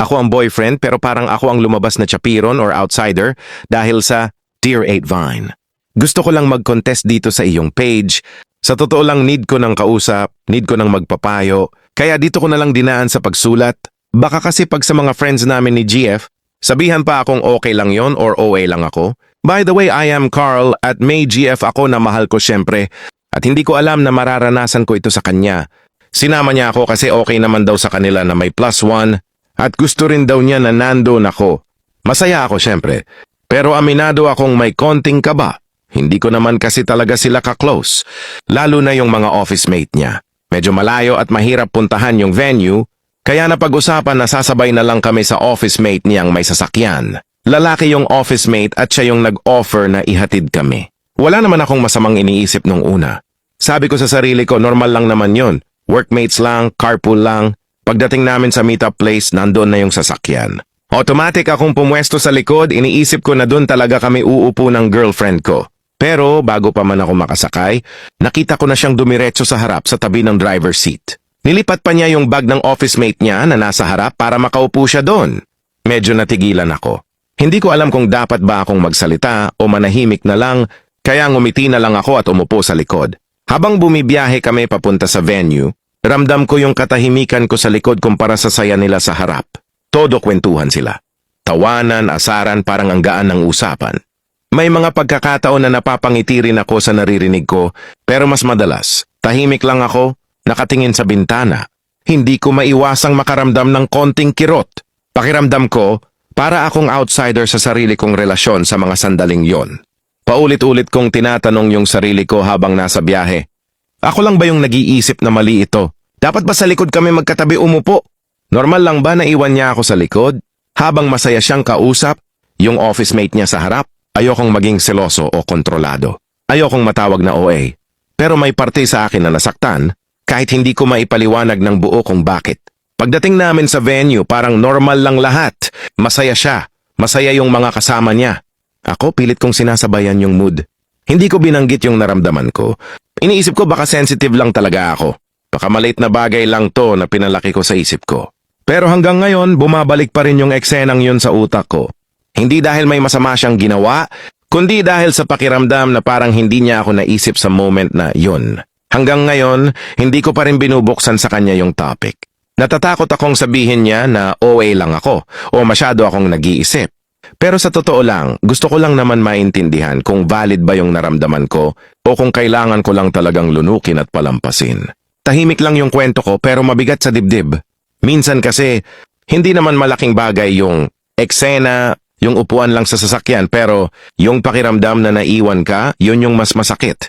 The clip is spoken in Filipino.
Ako ang boyfriend pero parang ako ang lumabas na chapiron or outsider dahil sa Dear 8 Vine. Gusto ko lang mag-contest dito sa iyong page. Sa totoo lang need ko ng kausap, need ko ng magpapayo. Kaya dito ko na lang dinaan sa pagsulat. Baka kasi pag sa mga friends namin ni GF, sabihan pa akong okay lang yon or OA lang ako. By the way, I am Carl at may GF ako na mahal ko syempre. At hindi ko alam na mararanasan ko ito sa kanya. Sinama niya ako kasi okay naman daw sa kanila na may +1 at gusto rin daw niya na nandoon ako. Masaya ako syempre. Pero aminado akong may konting kaba. Hindi ko naman kasi talaga sila ka-close. Lalo na yung mga office mate niya. Medyo malayo at mahirap puntahan yung venue. Kaya napag-usapan na sasabay na lang kami sa office mate niyang may sasakyan. Lalaki yung office mate at siya yung nag-offer na ihatid kami. Wala naman akong masamang iniisip nung una. Sabi ko sa sarili ko, normal lang naman yon. Workmates lang, carpool lang. Pagdating namin sa meetup place, nandoon na yung sasakyan. Automatic akong pumwesto sa likod, iniisip ko na doon talaga kami uupo ng girlfriend ko. Pero bago pa man ako makasakay, nakita ko na siyang dumiretso sa harap sa tabi ng driver's seat. Nilipat pa niya yung bag ng office mate niya na nasa harap para makaupo siya doon. Medyo natigilan ako. Hindi ko alam kung dapat ba akong magsalita o manahimik na lang, kaya ngumiti na lang ako at umupo sa likod. Habang bumibiyahe kami papunta sa venue, ramdam ko yung katahimikan ko sa likod kumpara sa saya nila sa harap. Todo kwentuhan sila. Tawanan, asaran, parang ang gaan ng usapan. May mga pagkakataon na napapangiti rin ako sa naririnig ko, pero mas madalas, tahimik lang ako, nakatingin sa bintana. Hindi ko maiwasang makaramdam ng konting kirot. Pakiramdam ko, para akong outsider sa sarili kong relasyon sa mga sandaling yon. Paulit-ulit kong tinatanong yung sarili ko habang nasa biyahe. Ako lang ba yung nag-iisip na mali ito? Dapat ba sa likod kami magkatabi umupo? Normal lang ba na iwan niya ako sa likod? Habang masaya siyang kausap, yung office mate niya sa harap, ayokong maging seloso o kontrolado. Ayokong matawag na OA. Pero may parte sa akin na nasaktan, kahit hindi ko maipaliwanag ng buo kung bakit. Pagdating namin sa venue, parang normal lang lahat. Masaya siya. Masaya yung mga kasama niya. Ako, pilit kong sinasabayan yung mood. Hindi ko binanggit yung naramdaman ko. Iniisip ko baka sensitive lang talaga ako. Baka maliit na bagay lang to na pinalaki ko sa isip ko. Pero hanggang ngayon, bumabalik pa rin yung eksenang yun sa utak ko. Hindi dahil may masama siyang ginawa, kundi dahil sa pakiramdam na parang hindi niya ako naisip sa moment na yun. Hanggang ngayon, hindi ko pa rin binubuksan sa kanya yung topic. Natatakot akong sabihin niya na OA lang ako o masyado akong nag-iisip. Pero sa totoo lang, gusto ko lang naman maintindihan kung valid ba yung naramdaman ko o kung kailangan ko lang talagang lunukin at palampasin. Tahimik lang yung kwento ko pero mabigat sa dibdib. Minsan kasi, hindi naman malaking bagay yung eksena, yung upuan lang sa sasakyan pero yung pakiramdam na naiwan ka, yun yung mas masakit.